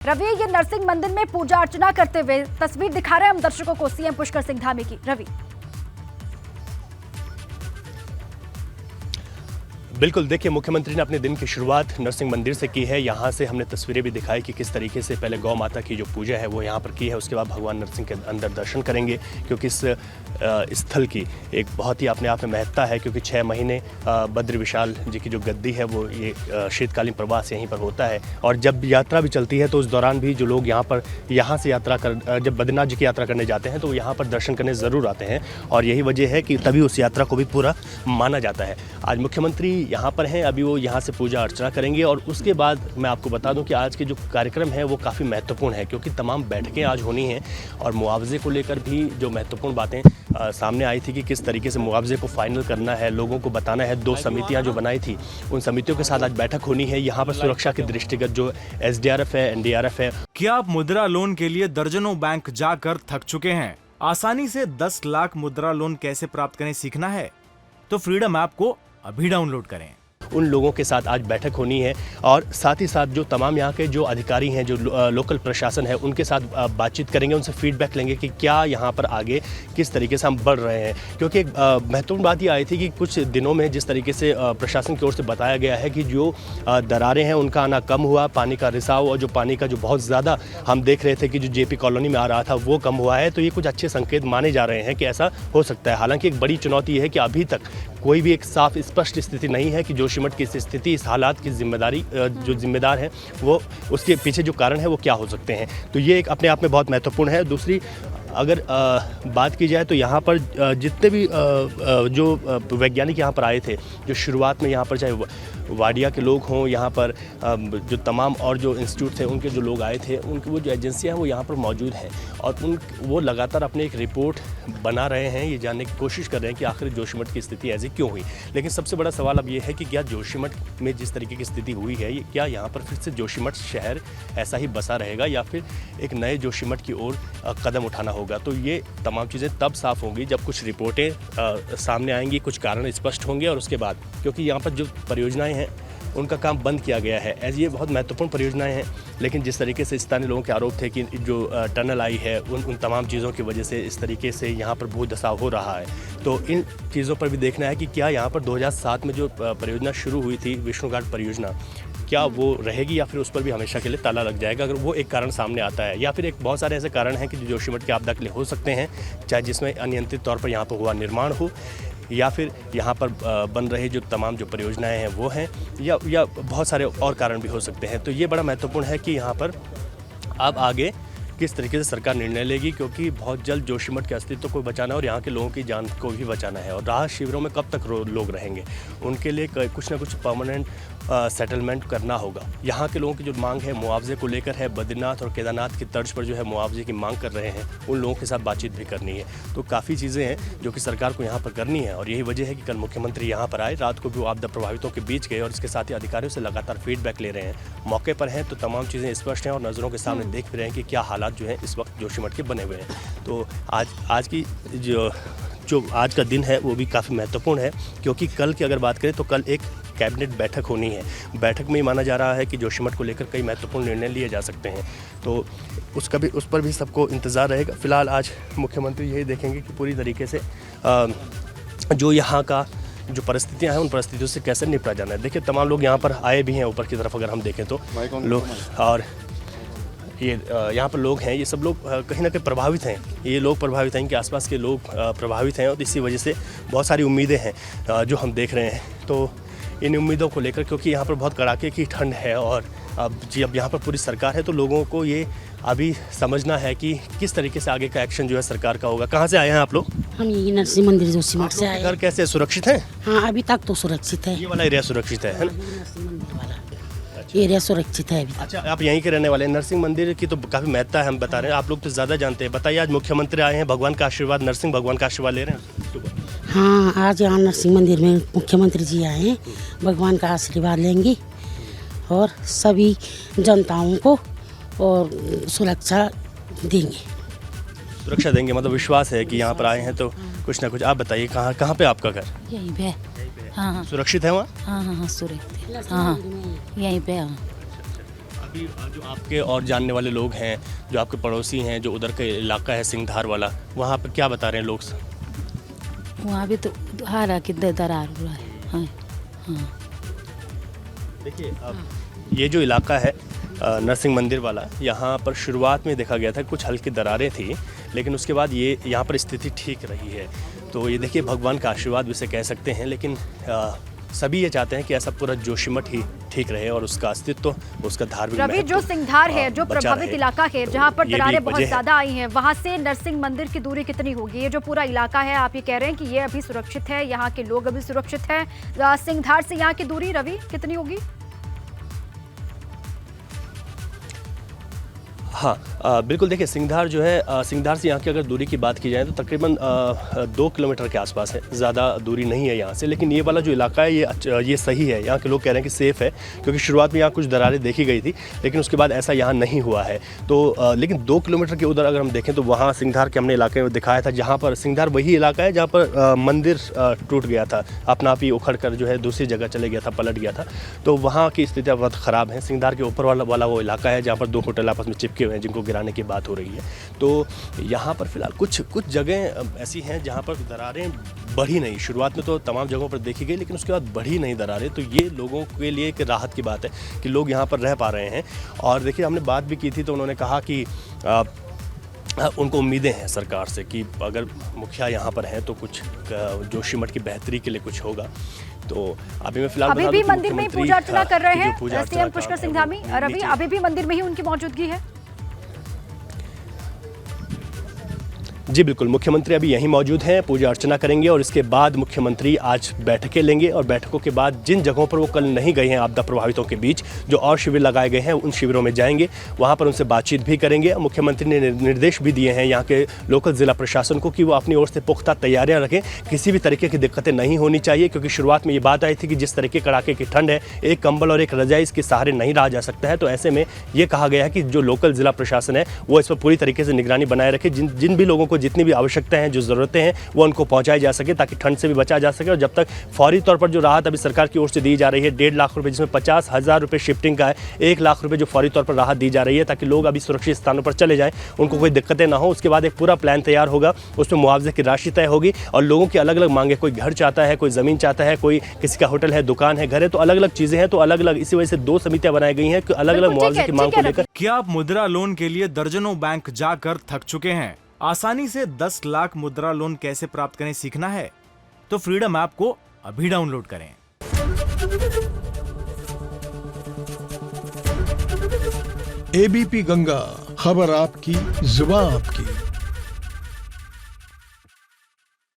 रवि, ये नरसिंह मंदिर में पूजा अर्चना करते हुए तस्वीर दिखा रहे हैं हम दर्शकों को सीएम पुष्कर सिंह धामी की। रवि, बिल्कुल, देखिए मुख्यमंत्री ने अपने दिन की शुरुआत नरसिंह मंदिर से की है। यहाँ से हमने तस्वीरें भी दिखाई कि किस तरीके से पहले गौ माता की जो पूजा है वो यहाँ पर की है, उसके बाद भगवान नरसिंह के अंदर दर्शन करेंगे, क्योंकि इस स्थल की एक बहुत ही अपने आप में महत्ता है, क्योंकि 6 महीने बद्री विशाल जी की जो गद्दी है वो ये शीतकालीन प्रवास यहीं पर होता है। और जब यात्रा भी चलती है तो उस दौरान भी जो लोग यहाँ से यात्रा जब बद्रीनाथ जी की यात्रा करने जाते हैं तो यहाँ पर दर्शन करने ज़रूर आते हैं, और यही वजह है कि तभी उस यात्रा को भी पूरा माना जाता है। आज मुख्यमंत्री यहाँ पर हैं, अभी वो यहाँ से पूजा अर्चना करेंगे, और उसके बाद मैं आपको बता दूं कि आज के जो कार्यक्रम है वो काफ़ी महत्वपूर्ण है, क्योंकि तमाम बैठकें आज होनी हैं और मुआवजे को लेकर भी जो महत्वपूर्ण बातें सामने आई थी कि किस तरीके से मुआवजे को फाइनल करना है, लोगों को बताना है। 2 समितियाँ जो बनाई थी उन समितियों के साथ आज बैठक होनी है। यहाँ पर सुरक्षा के दृष्टिगत जो SDRF है, NDRF है। क्या आप मुद्रा लोन के लिए दर्जनों बैंक जाकर थक चुके हैं? आसानी से 10 लाख मुद्रा लोन कैसे प्राप्त करें सीखना है तो फ्रीडम ऐप को अभी डाउनलोड करें। उन लोगों के साथ आज बैठक होनी है, और साथ ही साथ जो तमाम यहाँ के जो अधिकारी हैं, जो लोकल प्रशासन है, उनके साथ बातचीत करेंगे, उनसे फीडबैक लेंगे कि क्या यहाँ पर आगे किस तरीके से हम बढ़ रहे हैं। क्योंकि एक महत्वपूर्ण बात ये आई थी कि कुछ दिनों में जिस तरीके से प्रशासन की ओर से बताया गया है कि जो दरारें हैं उनका आना कम हुआ, पानी का रिसाव और जो पानी का जो बहुत ज़्यादा हम देख रहे थे कि जो JP कॉलोनी में आ रहा था वो कम हुआ है, तो ये कुछ अच्छे संकेत माने जा रहे हैं कि ऐसा हो सकता है। हालांकि एक बड़ी चुनौती ये है कि अभी तक कोई भी एक साफ स्पष्ट स्थिति नहीं है कि जोशीमठ की स्थिति, इस हालात की जिम्मेदारी जो जिम्मेदार है वो उसके पीछे जो कारण है वो क्या हो सकते हैं। तो ये एक अपने आप में बहुत महत्वपूर्ण है। दूसरी अगर बात की जाए तो यहाँ पर जितने भी जो वैज्ञानिक यहाँ पर आए थे, जो शुरुआत में यहाँ पर चाहे वाडिया के लोग हों, यहाँ पर जो तमाम और जो इंस्टीट्यूट थे उनके जो लोग आए थे, उनकी वो जो एजेंसियाँ हैं वो यहाँ पर मौजूद हैं, और वो लगातार अपने एक रिपोर्ट बना रहे हैं, ये जानने की कोशिश कर रहे हैं कि आखिर जोशीमठ की स्थिति ऐसी क्यों हुई। लेकिन सबसे बड़ा सवाल अब ये है कि क्या जोशीमठ में जिस तरीके की स्थिति हुई है, क्या यहाँ पर फिर से जोशीमठ शहर ऐसा ही बसा रहेगा या फिर एक नए जोशीमठ की ओर कदम उठाना होगा। तो ये तमाम चीज़ें तब साफ़ होंगी जब कुछ रिपोर्टें सामने आएंगी, कुछ कारण स्पष्ट होंगे, और उसके बाद, क्योंकि यहाँ पर जो परियोजनाएं हैं उनका काम बंद किया गया है। ये बहुत महत्वपूर्ण परियोजनाएं हैं, लेकिन जिस तरीके से स्थानीय लोगों के आरोप थे कि जो टनल आई है उन तमाम चीज़ों की वजह से इस तरीके से यहाँ पर भू धसाव हो रहा है। तो इन चीज़ों पर भी देखना है कि क्या यहाँ पर 2007 में जो परियोजना शुरू हुई थी, विष्णु घाट परियोजना, क्या वो रहेगी या फिर उस पर भी हमेशा के लिए ताला लग जाएगा, अगर वो एक कारण सामने आता है। या फिर एक बहुत सारे ऐसे कारण हैं कि जो जोशीमठ की आपदा के लिए हो सकते हैं, चाहे जिसमें अनियंत्रित तौर पर यहाँ पर हुआ निर्माण हो, या फिर यहाँ पर बन रहे जो तमाम जो परियोजनाएं हैं वो हैं, या बहुत सारे और कारण भी हो सकते हैं। तो ये बड़ा महत्वपूर्ण है कि यहाँ पर अब आगे किस तरीके से सरकार निर्णय लेगी, क्योंकि बहुत जल्द जोशीमठ के अस्तित्व को बचाना और यहाँ के लोगों की जान को भी बचाना है। और राहत शिविरों में कब तक लोग रहेंगे, उनके लिए कुछ ना कुछ परमानेंट सेटलमेंट करना होगा। यहाँ के लोगों की जो मांग है मुआवजे को लेकर है, बद्रीनाथ और केदारनाथ की तर्ज पर जो है मुआवजे की मांग कर रहे हैं, उन लोगों के साथ बातचीत भी करनी है। तो काफ़ी चीज़ें हैं जो कि सरकार को यहाँ पर करनी है, और यही वजह है कि कल मुख्यमंत्री यहाँ पर आए, रात को भी वो आपदा प्रभावितों के बीच गए और इसके साथ ही अधिकारियों से लगातार फीडबैक ले रहे हैं। मौके पर हैं तो तमाम चीज़ें स्पष्ट हैं और नज़रों के सामने देख भी रहे हैं कि क्या हालात जो है इस वक्त जोशीमठ के बने हुए हैं। तो आज की जो आज का दिन है वो भी काफ़ी महत्वपूर्ण है, क्योंकि कल की अगर बात करें तो कल एक कैबिनेट बैठक होनी है। बैठक में माना जा रहा है कि जोशीमठ को लेकर कई महत्वपूर्ण निर्णय लिए जा सकते हैं, तो उस पर भी सबको इंतज़ार रहेगा। फिलहाल आज मुख्यमंत्री यही देखेंगे कि पूरी तरीके से जो यहाँ का जो परिस्थितियाँ हैं उन परिस्थितियों से कैसे निपटा जाना है। देखिए तमाम लोग यहाँ पर आए भी हैं, ऊपर की तरफ अगर हम देखें तो लोग, और ये यहाँ पर लोग हैं, ये सब लोग कहीं ना कहीं प्रभावित हैं, ये लोग प्रभावित हैं, इनके आसपास के लोग प्रभावित हैं, और इसी वजह से बहुत सारी उम्मीदें हैं जो हम देख रहे हैं। तो इन उम्मीदों को लेकर, क्योंकि यहाँ पर बहुत कड़ाके की ठंड है, और अब यहाँ पर पूरी सरकार है, तो लोगों को ये अभी समझना है कि किस तरीके से आगे का एक्शन जो है सरकार का होगा। कहाँ से आए हैं आप लोग? हम यही नरसिंह मंदिर जोशीमठ से आए। घर कैसे सुरक्षित है? हाँ, अभी तक तो सुरक्षित है। ये वाला एरिया सुरक्षित है ना? नरसिंह मंदिर वाला एरिया सुरक्षित है अभी। अच्छा, आप यहीं के रहने वाले हैं। नरसिंह मंदिर की तो काफ़ी महत्ता है, हम बता रहे हैं, आप लोग तो ज़्यादा जानते हैं। बताइए, आज मुख्यमंत्री आए हैं, भगवान का आशीर्वाद, नरसिंह भगवान का आशीर्वाद ले रहे हैं? हाँ, आज यहाँ नरसिंह मंदिर में मुख्यमंत्री जी आए हैं, भगवान का आशीर्वाद लेंगे और सभी जनताओं को और सुरक्षा देंगे। सुरक्षा देंगे, मतलब विश्वास है कि यहाँ पर आए हैं तो कुछ ना कुछ। आप बताइए, कहाँ पे आपका घर? यहीं पे। हाँ, सुरक्षित है वहाँ? हाँ, सुरक्षित। हाँ, यहीं पे। हाँ, अभी जो आपके और जानने वाले लोग हैं, जो आपके पड़ोसी हैं, जो उधर का इलाका है सिंघार वाला, वहाँ पर क्या बता रहे हैं लोग? वहाँ भी तो हारा कि दरार हुआ है। हाँ हाँ। देखिए अब ये जो इलाका है नरसिंह मंदिर वाला, यहाँ पर शुरुआत में देखा गया था कुछ हल्की दरारें थी, लेकिन उसके बाद ये यहाँ पर स्थिति ठीक रही है। तो ये देखिए भगवान का आशीर्वाद भी इसे कह सकते हैं, लेकिन सभी ये चाहते हैं कि ऐसा पूरा जोशीमठ ही ठीक रहे और उसका अस्तित्व, उसका धार्मिक रवि, जो सिंघार है, जो बचा प्रभावित रहे। इलाका है, जहाँ पर ये भी दरारें एक बहुत वजह है। ज्यादा आई हैं, वहाँ से नरसिंह मंदिर की दूरी कितनी होगी? ये जो पूरा इलाका है, आप ये कह रहे हैं कि ये अभी सुरक्षित है, यहाँ के लोग अभी सुरक्षित हैं, सिंघार से यहाँ की दूरी रवि कितनी होगी? हाँ बिल्कुल, देखिए सिंघार जो है, सिंघार से यहाँ की अगर दूरी की बात की जाए तो तकरीबन 2 किलोमीटर के आसपास है, ज़्यादा दूरी नहीं है यहाँ से। लेकिन ये वाला जो इलाका है ये सही है, यहाँ के लोग कह रहे हैं कि सेफ़ है, क्योंकि शुरुआत में यहाँ कुछ दरारें देखी गई थी, लेकिन उसके बाद ऐसा यहाँ नहीं हुआ है। तो लेकिन 2 किलोमीटर के उधर अगर हम देखें तो वहाँ सिंघार के हमने इलाके में दिखाया था, जहाँ पर सिंघार वही इलाका है जहाँ पर मंदिर टूट गया था, अपना आप ही उखड़ कर जो है दूसरी जगह चले गया था, पलट गया था। तो वहाँ की स्थितियाँ बहुत ख़राब हैं। सिंघार के ऊपर वाला वो इलाका है जहाँ पर 2 होटल आपस में चिपके हुए हैं, जिनको गिराने की बात हो रही है। तो यहाँ पर फिलहाल कुछ जगह ऐसी हैं जहाँ पर दरारें बढ़ी नहीं। शुरुआत में तो तमाम जगहों पर देखी गई, लेकिन उसके बाद बढ़ी नहीं दरारें। तो ये लोगों के लिए एक राहत की बात है कि लोग यहाँ पर रह पा रहे हैं। और देखिए हमने बात भी की थी तो उन्होंने कहा कि उनको उम्मीदें हैं सरकार से कि अगर मुखिया यहाँ पर हैं तो कुछ जोशीमठ की बेहतरी के लिए कुछ होगा। तो अभी मैं फिलहाल अभी भी मंदिर में पूजा अर्चना कर रहे हैं सीएम सीएम पुष्कर सिंह धामी। रवि, अभी भी मंदिर में ही उनकी मौजूदगी है? जी बिल्कुल, मुख्यमंत्री अभी यहीं मौजूद हैं, पूजा अर्चना करेंगे और इसके बाद मुख्यमंत्री आज बैठकें लेंगे और बैठकों के बाद जिन जगहों पर वो कल नहीं गए हैं आपदा प्रभावितों के बीच, जो और शिविर लगाए गए हैं, उन शिविरों में जाएंगे, वहां पर उनसे बातचीत भी करेंगे। मुख्यमंत्री ने निर्देश भी दिए हैं यहाँ के लोकल ज़िला प्रशासन को कि वो अपनी ओर से पुख्ता तैयारियाँ रखें, किसी भी तरीके की दिक्कतें नहीं होनी चाहिए। क्योंकि शुरुआत में ये बात आई थी कि जिस तरीके कड़ाके की ठंड है, एक कंबल और एक रजाई इसके सहारे नहीं रहा जा सकता है। तो ऐसे में ये कहा गया है कि जो लोकल ज़िला प्रशासन है वो इस पर पूरी तरीके से निगरानी बनाए रखे, जिन भी लोगों को जितनी भी आवश्यकता हैं, जो ज़रूरतें हैं, वो उनको पहुंचाई जा सके, ताकि ठंड से भी बचा जा सके। और जब तक फौरी तौर पर जो राहत अभी सरकार की ओर से दी जा रही है 1.5 लाख रुपए, जिसमें 50,000 रुपये शिफ्टिंग का है, 1 लाख रुपए जो फौरी तौर पर राहत दी जा रही है, ताकि लोग अभी सुरक्षित स्थानों पर चले जाएं, उनको कोई दिक्कतें ना हो। उसके बाद एक पूरा प्लान तैयार होगा, उसमें मुआवजे की राशि तय होगी और लोगों की अलग अलग मांगे, कोई घर चाहता है, कोई ज़मीन चाहता है, कोई किसी का होटल है, दुकान है, घर है, तो अलग अलग चीज़ें हैं। तो अलग अलग इसी वजह से 2 समितियां बनाई गई हैं कि अलग अलग मुआवजे की मांग को लेकर। क्या आप मुद्रा लोन के लिए दर्जनों बैंक जाकर थक चुके हैं? आसानी से 10 लाख मुद्रा लोन कैसे प्राप्त करें सीखना है? तो फ्रीडम ऐप को अभी डाउनलोड करें। एबीपी गंगा, खबर आपकी, जुबान आपकी।